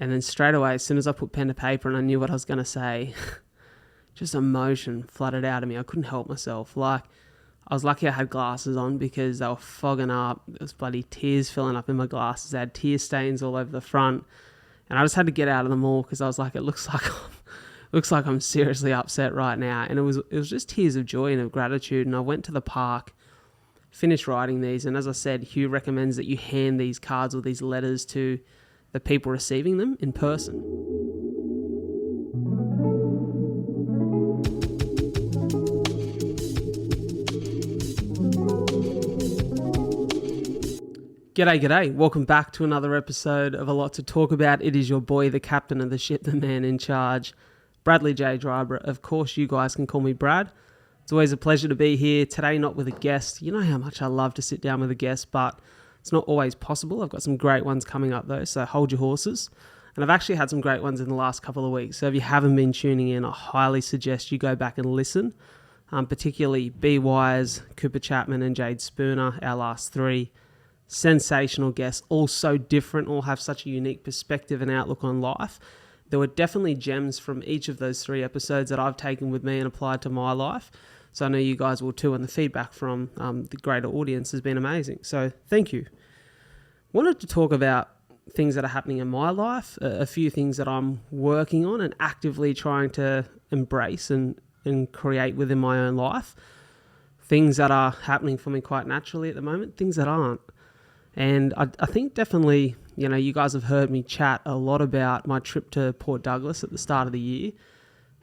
And then straight away, as soon as I put pen to paper and I knew what I was going to say, just emotion flooded out of me. I couldn't help myself. Like, I was lucky I had glasses on because they were fogging up. There was bloody tears filling up in my glasses. I had tear stains all over the front. And I just had to get out of them all because I was like, it looks like I'm seriously upset right now. And it was just tears of joy and of gratitude. And I went to the park, finished writing these. And as I said, Hugh recommends that you hand these cards or these letters to the people receiving them in person. G'day. Welcome back to another episode of A Lot to Talk About. It is your boy, the captain of the ship, the man in charge, Bradley J. Driver. Of course, you guys can call me Brad. It's always a pleasure to be here. Today, not with a guest. You know how much I love to sit down with a guest, but it's not always possible. I've got some great ones coming up though, so hold your horses. And I've actually had some great ones in the last couple of weeks. So if you haven't been tuning in, I highly suggest you go back and listen. Particularly B. Wise, Cooper Chapman and Jade Spooner, our last three. Sensational guests, all so different, all have such a unique perspective and outlook on life. There were definitely gems from each of those three episodes that I've taken with me and applied to my life. So I know you guys will too, and the feedback from the greater audience has been amazing. So thank you. Wanted to talk about things that are happening in my life, a few things that I'm working on and actively trying to embrace and create within my own life. Things that are happening for me quite naturally at the moment, things that aren't. And I think definitely, you guys have heard me chat a lot about my trip to Port Douglas at the start of the year,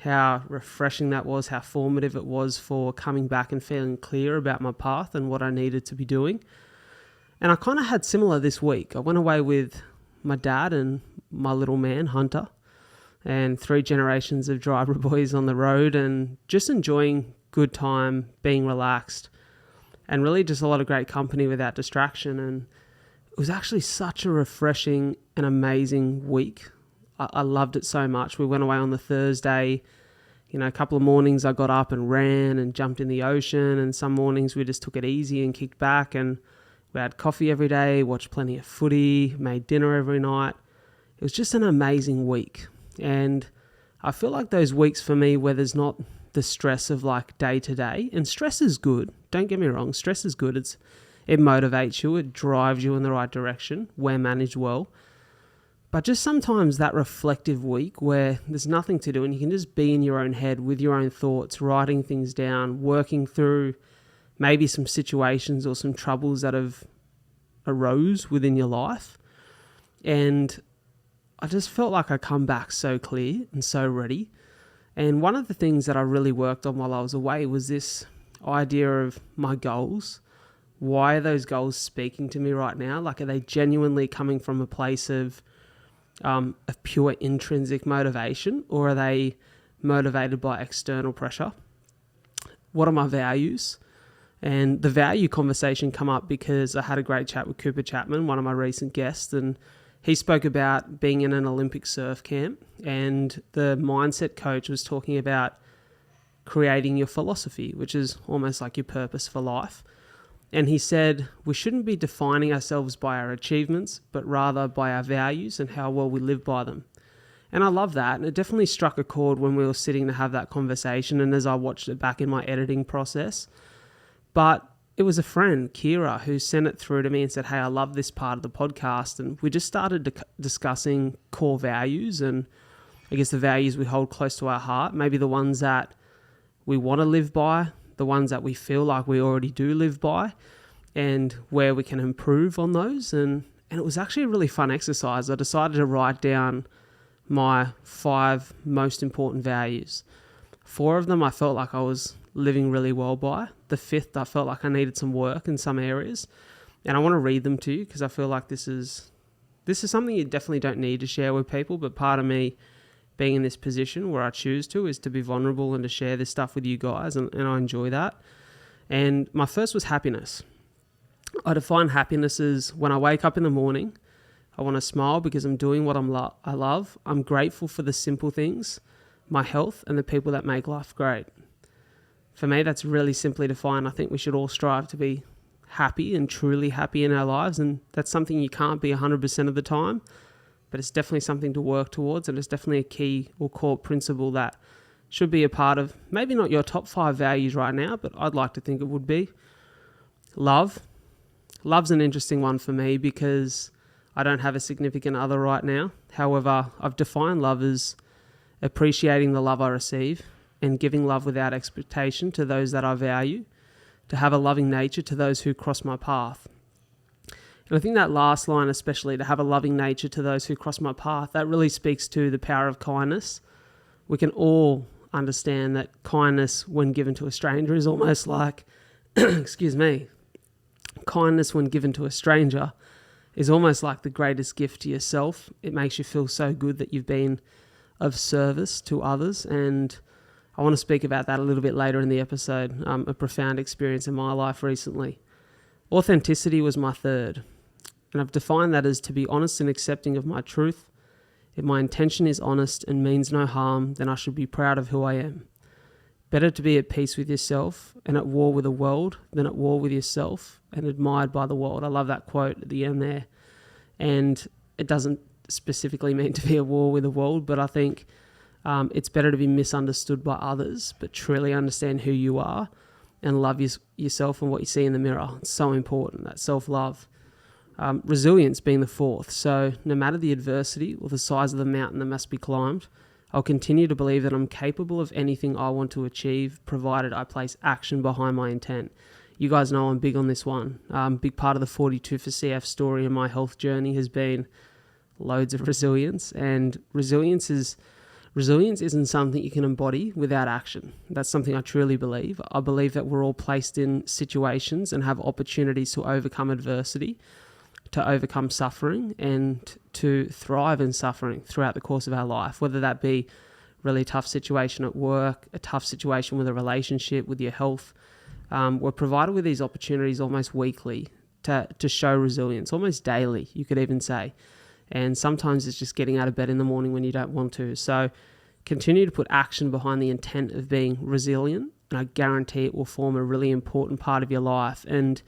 how refreshing that was, how formative it was for coming back and feeling clear about my path and what I needed to be doing. And I kind of had similar this week. I went away with my dad and my little man, Hunter, and 3 generations of driver boys on the road and just enjoying good time, being relaxed, and really just a lot of great company without distraction. And it was actually such a refreshing and amazing week. I loved it so much. We went away on the Thursday. A couple of mornings I got up and ran and jumped in the ocean. And some mornings we just took it easy and kicked back. And we had coffee every day, watched plenty of footy, made dinner every night. It was just an amazing week. And I feel like those weeks for me where there's not the stress of like day to day, and stress is good. Don't get me wrong. Stress is good. It motivates you. It drives you in the right direction where managed well. But just sometimes that reflective week where there's nothing to do and you can just be in your own head with your own thoughts, writing things down, working through maybe some situations or some troubles that have arose within your life. And I just felt like I come back so clear and so ready. And one of the things that I really worked on while I was away was this idea of my goals. Why are those goals speaking to me right now? Like, are they genuinely coming from a place of pure intrinsic motivation, or are they motivated by external pressure? What are my values? And the value conversation come up because I had a great chat with Cooper Chapman, one of my recent guests, and he spoke about being in an Olympic surf camp, and the mindset coach was talking about creating your philosophy, which is almost like your purpose for life. And he said, we shouldn't be defining ourselves by our achievements, but rather by our values and how well we live by them. And I love that. And it definitely struck a chord when we were sitting to have that conversation and as I watched it back in my editing process. But it was a friend, Kira, who sent it through to me and said, hey, I love this part of the podcast. And we just started discussing core values and I guess the values we hold close to our heart, maybe the ones that we want to live by, the ones that we feel like we already do live by, and where we can improve on those. And it was actually a really fun exercise. I decided to write down my 5 most important values. 4 of them I felt like I was living really well by. The 5th I felt like I needed some work in some areas. And I want to read them to you because I feel like this is something you definitely don't need to share with people, but part of me being in this position where I choose to is to be vulnerable and to share this stuff with you guys, and I enjoy that. And my first was happiness. I define happiness as when I wake up in the morning, I want to smile because I'm doing what I love. I'm grateful for the simple things, my health, and the people that make life great. For me, that's really simply defined. I think we should all strive to be happy and truly happy in our lives, and that's something you can't be 100% of the time. but it's definitely something to work towards, and it's definitely a key or core principle that should be a part of maybe not your top 5 values right now, but I'd like to think it would be. Love. Love's an interesting one for me because I don't have a significant other right now. However, I've defined love as appreciating the love I receive and giving love without expectation to those that I value, to have a loving nature to those who cross my path. And I think that last line, especially, to have a loving nature to those who cross my path, that really speaks to the power of kindness. We can all understand that kindness when given to a stranger is almost like, kindness when given to a stranger is almost like the greatest gift to yourself. It makes you feel so good that you've been of service to others, and I want to speak about that a little bit later in the episode, a profound experience in my life recently. Authenticity was my third, and I've defined that as to be honest and accepting of my truth. If my intention is honest and means no harm, then I should be proud of who I am. Better to be at peace with yourself and at war with the world than at war with yourself and admired by the world. I love that quote at the end there. And it doesn't specifically mean to be at war with the world, but I think it's better to be misunderstood by others, but truly understand who you are and love yourself and what you see in the mirror. It's so important, that self-love. Resilience being the fourth. So no matter the adversity or the size of the mountain that must be climbed, I'll continue to believe that I'm capable of anything I want to achieve, provided I place action behind my intent. You guys know I'm big on this one. Big part of the 42 for CF story and my health journey has been loads of resilience. And resilience isn't something you can embody without action. That's something I truly believe. I believe that we're all placed in situations and have opportunities to overcome adversity, to overcome suffering, and to thrive in suffering throughout the course of our life, whether that be really tough situation at work, a tough situation with a relationship, with your health. We're provided with these opportunities almost weekly to show resilience, almost daily, you could even say. And sometimes it's just getting out of bed in the morning when you don't want to. So continue to put action behind the intent of being resilient, and I guarantee it will form a really important part of your life. And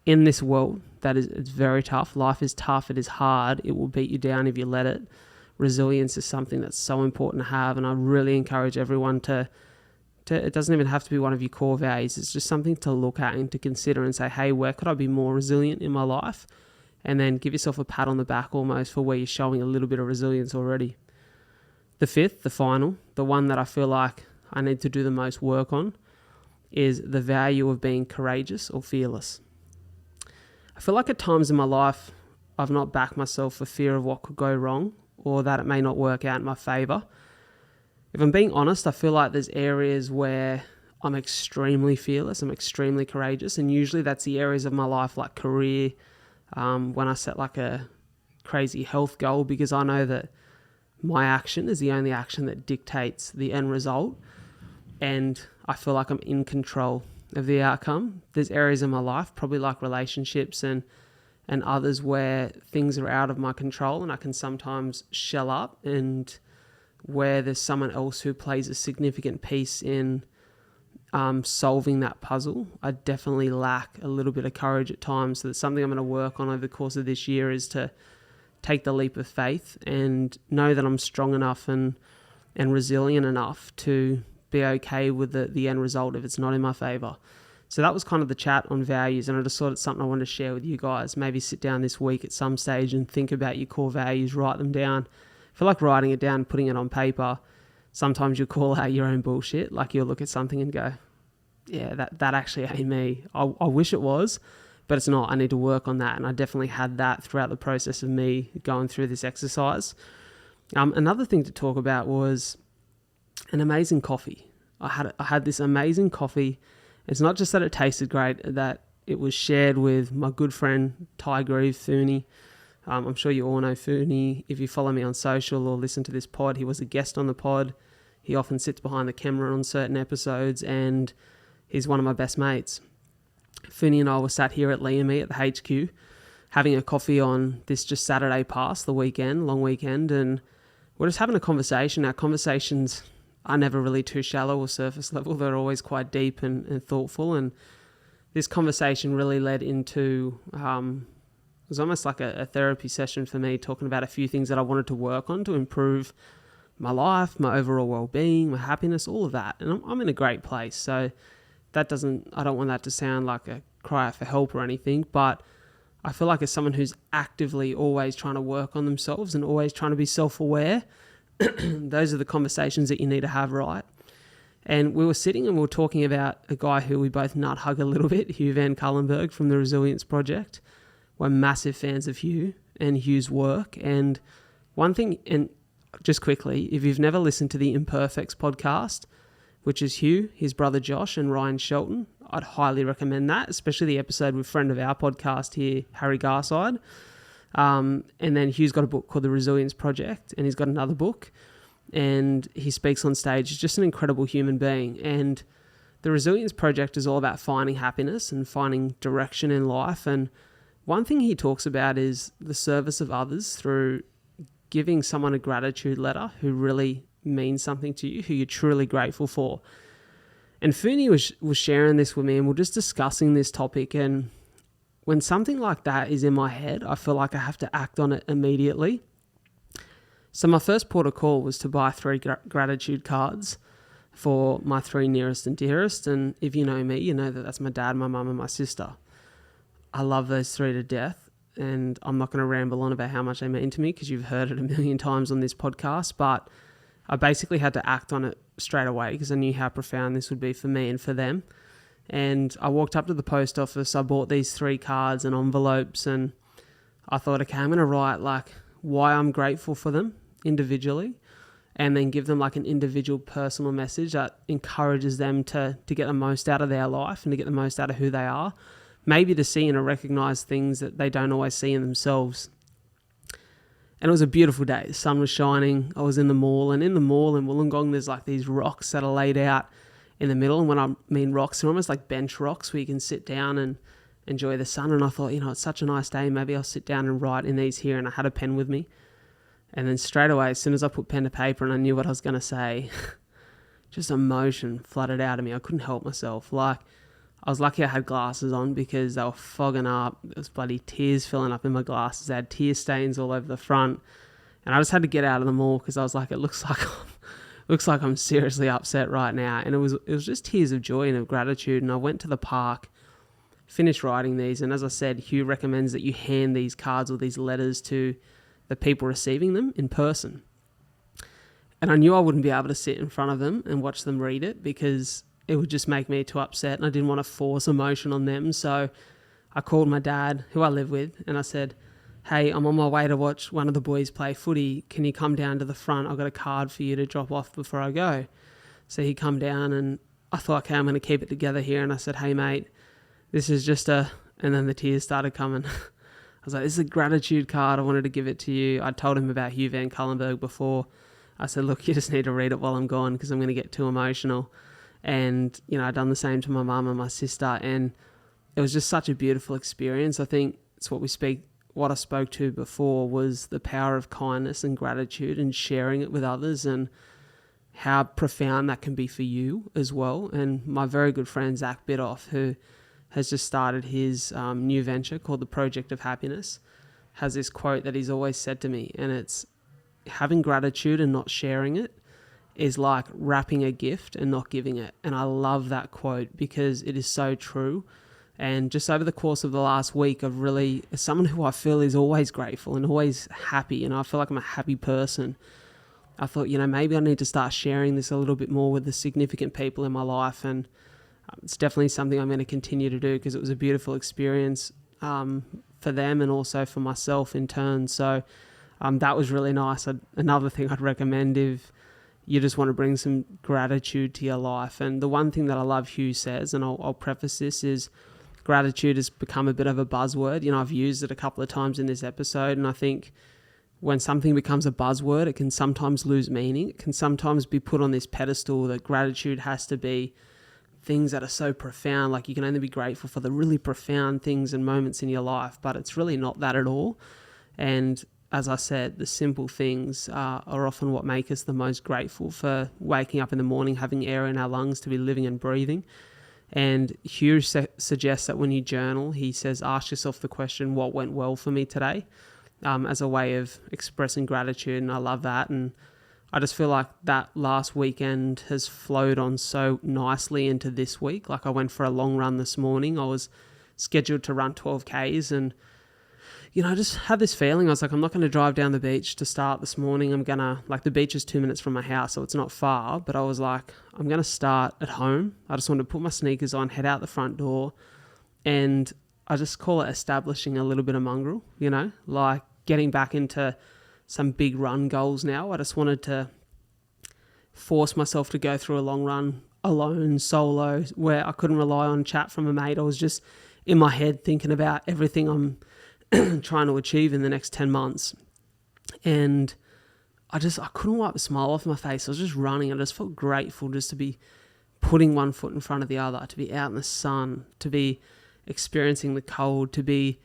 in this world, it's very tough. Life is tough. It is hard. It will beat you down if you let it. Resilience is something that's so important to have, and I really encourage everyone to it doesn't even have to be one of your core values. It's just something to look at and to consider and say, hey, where could I be more resilient in my life? And then give yourself a pat on the back almost for where you're showing a little bit of resilience already. The fifth, the final, the one that I feel like I need to do the most work on is the value of being courageous or fearless. I feel like at times in my life, I've not backed myself for fear of what could go wrong or that it may not work out in my favor. If I'm being honest, I feel like there's areas where I'm extremely fearless, I'm extremely courageous, and usually that's the areas of my life like career, when I set like a crazy health goal, because I know that my action is the only action that dictates the end result, and I feel like I'm in control of the outcome. There's areas in my life, probably like relationships and others, where things are out of my control and I can sometimes shell up, and where there's someone else who plays a significant piece in solving that puzzle. I definitely lack a little bit of courage at times. So that's something I'm going to work on over the course of this year, is to take the leap of faith and know that I'm strong enough and resilient enough to be okay with the end result if it's not in my favor. So that was kind of the chat on values, and I just thought it's something I wanted to share with you guys. Maybe sit down this week at some stage and think about your core values, write them down. I feel like writing it down, putting it on paper, sometimes you'll call out your own bullshit. Like you'll look at something and go, yeah, that actually ain't me. I wish it was, but it's not. I need to work on that. And I definitely had that throughout the process of me going through this exercise. Another thing to talk about was an amazing coffee. I had this amazing coffee. It's not just that it tasted great, that it was shared with my good friend, Ty Grieve, Fooney. I'm sure you all know Fooney. If you follow me on social or listen to this pod, he was a guest on the pod. He often sits behind the camera on certain episodes, and he's one of my best mates. Fooney and I were sat here at Liam at the HQ having a coffee on this just Saturday past, the weekend, long weekend, and we're just having a conversation. Our conversations are never really too shallow or surface level. They're always quite deep and thoughtful, and this conversation really led into was almost like a therapy session for me, talking about a few things that I wanted to work on to improve my life, my overall well-being, my happiness, all of that. And I'm in a great place. So I don't want that to sound like a cry out for help or anything, but I feel like as someone who's actively always trying to work on themselves and always trying to be self-aware, those are the conversations that you need to have, right? And we were sitting and we were talking about a guy who we both nut hug a little bit, Hugh Van Cullenberg from the Resilience Project. We're massive fans of Hugh and Hugh's work. And one thing, and just quickly, if you've never listened to the Imperfects podcast, which is Hugh, his brother Josh, and Ryan Shelton, I'd highly recommend that, especially the episode with friend of our podcast here, Harry Garside. And then Hugh's got a book called The Resilience Project, and he's got another book, and he speaks on stage. He's just an incredible human being. And the Resilience Project is all about finding happiness and finding direction in life. And one thing he talks about is the service of others through giving someone a gratitude letter who really means something to you, who you're truly grateful for. And Funi was sharing this with me, and we're just discussing this topic. And when something like that is in my head, I feel like I have to act on it immediately. So my first port of call was to buy 3 gratitude cards for my 3 nearest and dearest. And if you know me, you know that that's my dad, my mum, and my sister. I love those 3 to death. And I'm not going to ramble on about how much they mean to me because you've heard it a million times on this podcast. But I basically had to act on it straight away because I knew how profound this would be for me and for them. And I walked up to the post office. I bought these 3 cards and envelopes, and I thought, okay, I'm going to write like why I'm grateful for them individually, and then give them like an individual personal message that encourages them to get the most out of their life and to get the most out of who they are, maybe to see and recognize things that they don't always see in themselves. And it was a beautiful day. The sun was shining. I was in the mall, and in the mall in Wollongong, there's like these rocks that are laid out in the middle. And when I mean rocks, they're almost like bench rocks where you can sit down and enjoy the sun. And I thought, it's such a nice day. Maybe I'll sit down and write in these here. And I had a pen with me. And then straight away, as soon as I put pen to paper and I knew what I was going to say, just emotion flooded out of me. I couldn't help myself. Like, I was lucky I had glasses on because they were fogging up. There was bloody tears filling up in my glasses. They had tear stains all over the front. And I just had to get out of the mall because I was like, it looks like I'm seriously upset right now. And it was just tears of joy and of gratitude. And I went to the park, finished writing these. And as I said, Hugh recommends that you hand these cards or these letters to the people receiving them in person. And I knew I wouldn't be able to sit in front of them and watch them read it because it would just make me too upset, and I didn't want to force emotion on them. So I called my dad, who I live with, and I said, hey, I'm on my way to watch one of the boys play footy. Can you come down to the front? I've got a card for you to drop off before I go. So he come down, and I thought, okay, I'm going to keep it together here. And I said, hey, mate, this is just and then the tears started coming. I was like, this is a gratitude card. I wanted to give it to you. I told him about Hugh Van Cullenberg before. I said, look, you just need to read it while I'm gone because I'm going to get too emotional. And, I'd done the same to my mum and my sister. And it was just such a beautiful experience. I think it's what I spoke to before was the power of kindness and gratitude and sharing it with others and how profound that can be for you as well. And my very good friend, Zach Bidoff, who has just started his new venture called the Project of Happiness, has this quote that he's always said to me, and it's, having gratitude and not sharing it is like wrapping a gift and not giving it. And I love that quote because it is so true. And just over the course of the last week, I've really, as someone who I feel is always grateful and always happy, and I feel like I'm a happy person, I thought, maybe I need to start sharing this a little bit more with the significant people in my life. And it's definitely something I'm going to continue to do because it was a beautiful experience for them and also for myself in turn. So that was really nice. Another thing I'd recommend if you just want to bring some gratitude to your life. And the one thing that I love Hugh says, and I'll preface this, is gratitude has become a bit of a buzzword. I've used it a couple of times in this episode, and I think when something becomes a buzzword, it can sometimes lose meaning. It can sometimes be put on this pedestal that gratitude has to be things that are so profound, like you can only be grateful for the really profound things and moments in your life, but it's really not that at all. And as I said, the simple things are often what make us the most grateful, for waking up in the morning, having air in our lungs to be living and breathing, And Hugh suggests that when you journal, he says, ask yourself the question, what went well for me today? As a way of expressing gratitude. And I love that. And I just feel like that last weekend has flowed on so nicely into this week. Like I went for a long run this morning. I was scheduled to run 12 Ks and, I just had this feeling. I was like, I'm not going to drive down the beach to start this morning. The beach is 2 minutes from my house, so it's not far. But I was like, I'm going to start at home. I just wanted to put my sneakers on, head out the front door. And I just call it establishing a little bit of mongrel, like getting back into some big run goals now. I just wanted to force myself to go through a long run alone, solo, where I couldn't rely on chat from a mate. I was just in my head thinking about everything I'm trying to achieve in the next 10 months. And I couldn't wipe a smile off my face. I was just running. I just felt grateful just to be putting one foot in front of the other, to be out in the sun, to be experiencing the cold, to be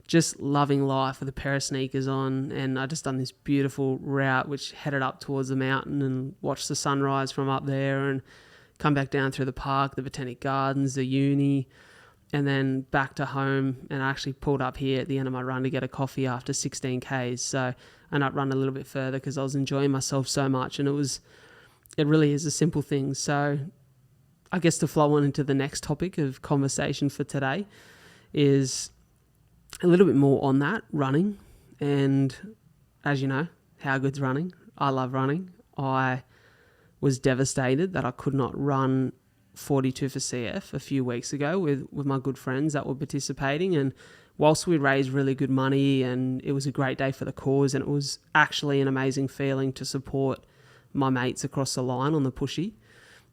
just loving life with a pair of sneakers on. And I just done this beautiful route which headed up towards the mountain and watched the sunrise from up there and come back down through the park, the Botanic Gardens, the uni, and then back to home. And I actually pulled up here at the end of my run to get a coffee after 16 Ks. So I ended up running a little bit further because I was enjoying myself so much. And it really is a simple thing. So I guess to flow on into the next topic of conversation for today is a little bit more on that, running. And as you know, how good's running? I love running. I was devastated that I could not run 42 for CF a few weeks ago with my good friends that were participating. And whilst we raised really good money and it was a great day for the cause, and it was actually an amazing feeling to support my mates across the line on the pushy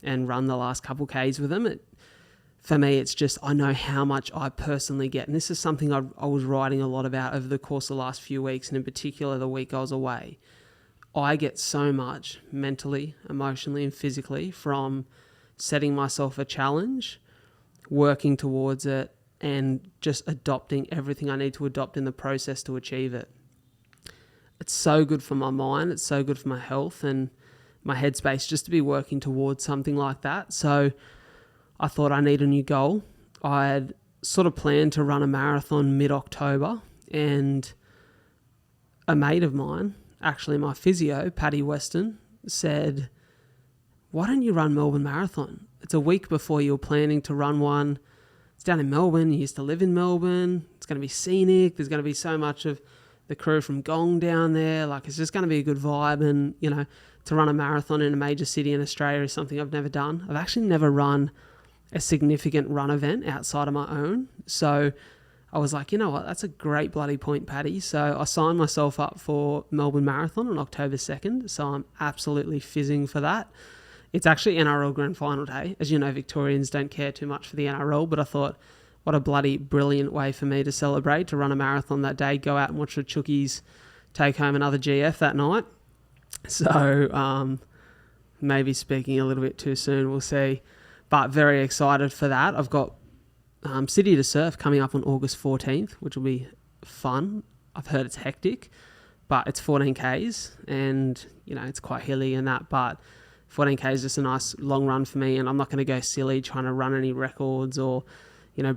and run the last couple Ks with them. For me, it's just, I know how much I personally get. And this is something I was writing a lot about over the course of the last few weeks, and in particular the week I was away. I get so much mentally, emotionally, and physically from setting myself a challenge, working towards it, and just adopting everything I need to adopt in the process to achieve it. It's so good for my mind. It's so good for my health and my headspace just to be working towards something like that. So I thought I need a new goal. I had sort of planned to run a marathon mid-October, and a mate of mine, actually my physio, Paddy Weston, said, why don't you run Melbourne Marathon? It's a week before you're planning to run one. It's down in Melbourne. You used to live in Melbourne. It's going to be scenic. There's going to be so much of the crew from Gong down there. Like, it's just going to be a good vibe. And, to run a marathon in a major city in Australia is something I've never done. I've actually never run a significant run event outside of my own. So I was like, you know what? That's a great bloody point, Paddy. So I signed myself up for Melbourne Marathon on October 2nd. So I'm absolutely fizzing for that. It's actually NRL Grand Final day. As you know, Victorians don't care too much for the NRL, but I thought, what a bloody brilliant way for me to celebrate, to run a marathon that day, go out and watch the Chookies take home another GF that night. So maybe speaking a little bit too soon, we'll see. But very excited for that. I've got City to Surf coming up on August 14th, which will be fun. I've heard it's hectic, but it's 14 Ks and, it's quite hilly and that, but 14K is just a nice long run for me, and I'm not going to go silly trying to run any records or,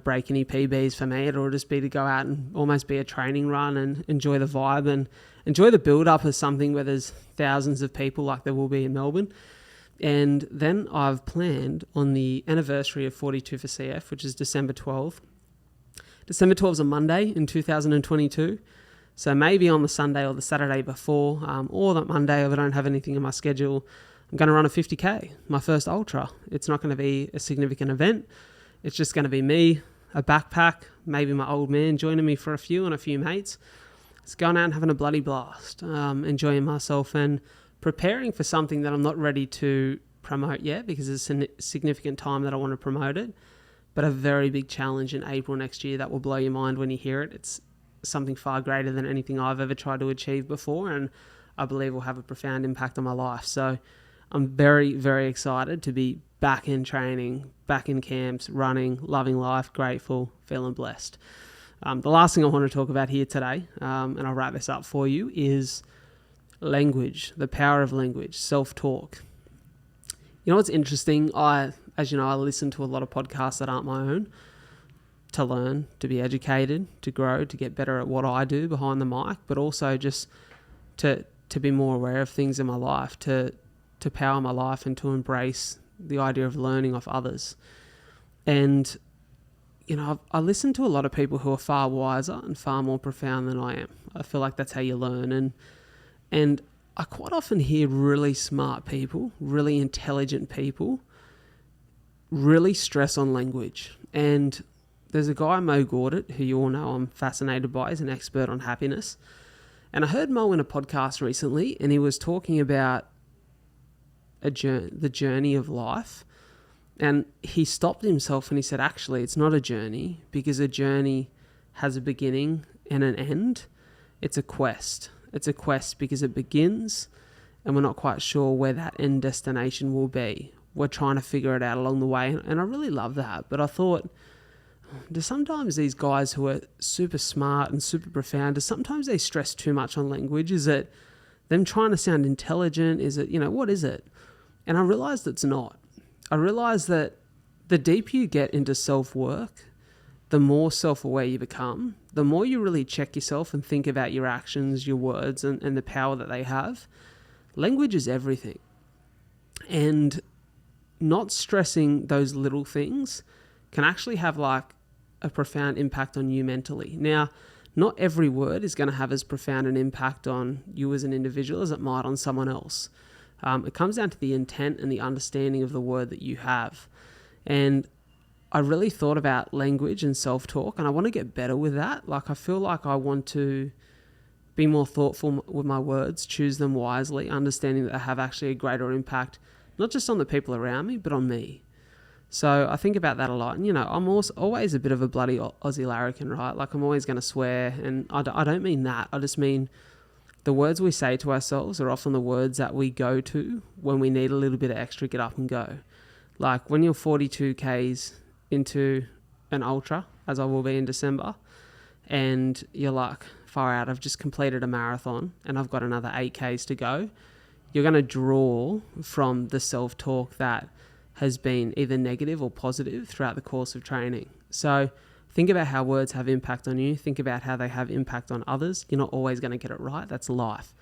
break any PBs for me. It'll just be to go out and almost be a training run and enjoy the vibe and enjoy the build-up of something where there's thousands of people like there will be in Melbourne. And then I've planned on the anniversary of 42 for CF, which is December 12th. December 12th is a Monday in 2022. So maybe on the Sunday or the Saturday before, or that Monday if I don't have anything in my schedule, I'm going to run a 50K, my first ultra. It's not going to be a significant event. It's just going to be me, a backpack, maybe my old man joining me for a few and a few mates. It's going out and having a bloody blast, enjoying myself and preparing for something that I'm not ready to promote yet because it's a significant time that I want to promote it, but a very big challenge in April next year that will blow your mind when you hear it. It's something far greater than anything I've ever tried to achieve before, and I believe will have a profound impact on my life. So I'm very, very excited to be back in training, back in camps, running, loving life, grateful, feeling blessed. The last thing I want to talk about here today, and I'll wrap this up for you, is language, the power of language, self-talk. You know what's interesting? I as you know, I listen to a lot of podcasts that aren't my own to learn, to be educated, to grow, to get better at what I do behind the mic, but also just to be more aware of things in my life, to power my life and to embrace the idea of learning off others. And, you know, I listen to a lot of people who are far wiser and far more profound than I am. I feel like that's how you learn. And I quite often hear really smart people, really intelligent people, really stress on language. And there's a guy, Mo Gordon, who you all know I'm fascinated by. He's an expert on happiness. And I heard Mo in a podcast recently, and he was talking about the journey of life. And he stopped himself and he said, actually, it's not a journey, because a journey has a beginning and an end. It's a quest. It's a quest because it begins and we're not quite sure where that end destination will be. We're trying to figure it out along the way. And I really love that. But I thought, do sometimes these guys who are super smart and super profound, do sometimes they stress too much on language? Is it them trying to sound intelligent? Is it, what is it? And I realized it's not. I realized that the deeper you get into self-work, the more self-aware you become, the more you really check yourself and think about your actions, your words, and the power that they have. Language is everything. And not stressing those little things can actually have like a profound impact on you mentally. Now, not every word is going to have as profound an impact on you as an individual as it might on someone else. It comes down to the intent and the understanding of the word that you have. And I really thought about language and self-talk, and I want to get better with that. Like, I feel like I want to be more thoughtful with my words, choose them wisely, understanding that they have actually a greater impact, not just on the people around me, but on me. So I think about that a lot. And, I'm always a bit of a bloody Aussie larrikin, right? Like, I'm always going to swear, and I don't mean that. I just mean the words we say to ourselves are often the words that we go to when we need a little bit of extra get up and go. Like, when you're 42 Ks into an ultra, as I will be in December, and you're like, far out, I've just completed a marathon and I've got another 8 Ks to go, you're going to draw from the self-talk that has been either negative or positive throughout the course of training. So think about how words have impact on you. Think about how they have impact on others. You're not always going to get it right. That's life.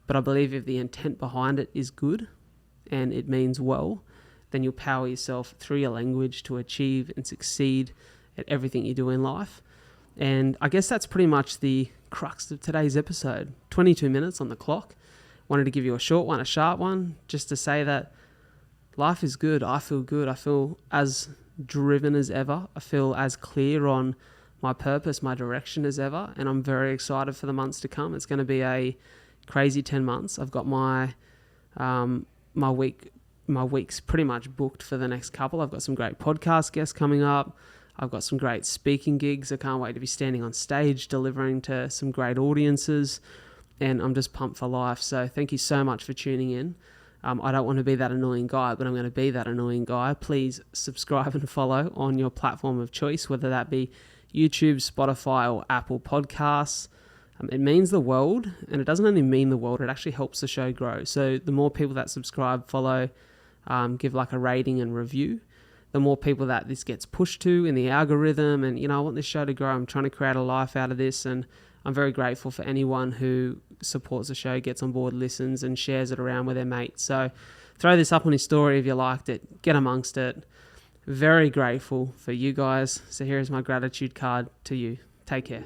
But I believe if the intent behind it is good and it means well, then you'll power yourself through your language to achieve and succeed at everything you do in life. And I guess that's pretty much the crux of today's episode. 22 minutes on the clock. Wanted to give you a short one, a sharp one, just to say that life is good. I feel good. I feel as driven as ever. I feel as clear on my purpose, my direction as ever. And I'm very excited for the months to come. It's going to be a crazy 10 months. I've got my week's pretty much booked for the next couple. I've got some great podcast guests coming up. I've got some great speaking gigs. I can't wait to be standing on stage, delivering to some great audiences. And I'm just pumped for life. So thank you so much for tuning in. I don't want to be that annoying guy, but I'm going to be that annoying guy. Please subscribe and follow on your platform of choice, whether that be YouTube, Spotify, or Apple Podcasts. It means the world, and it doesn't only mean the world, it actually helps the show grow. So the more people that subscribe, follow, give like a rating and review, the more people that this gets pushed to in the algorithm. And, I want this show to grow. I'm trying to create a life out of this, and I'm very grateful for anyone who supports the show, gets on board, listens, and shares it around with their mates. So throw this up on his story if you liked it. Get amongst it. Very grateful for you guys. So here is my gratitude card to you. Take care.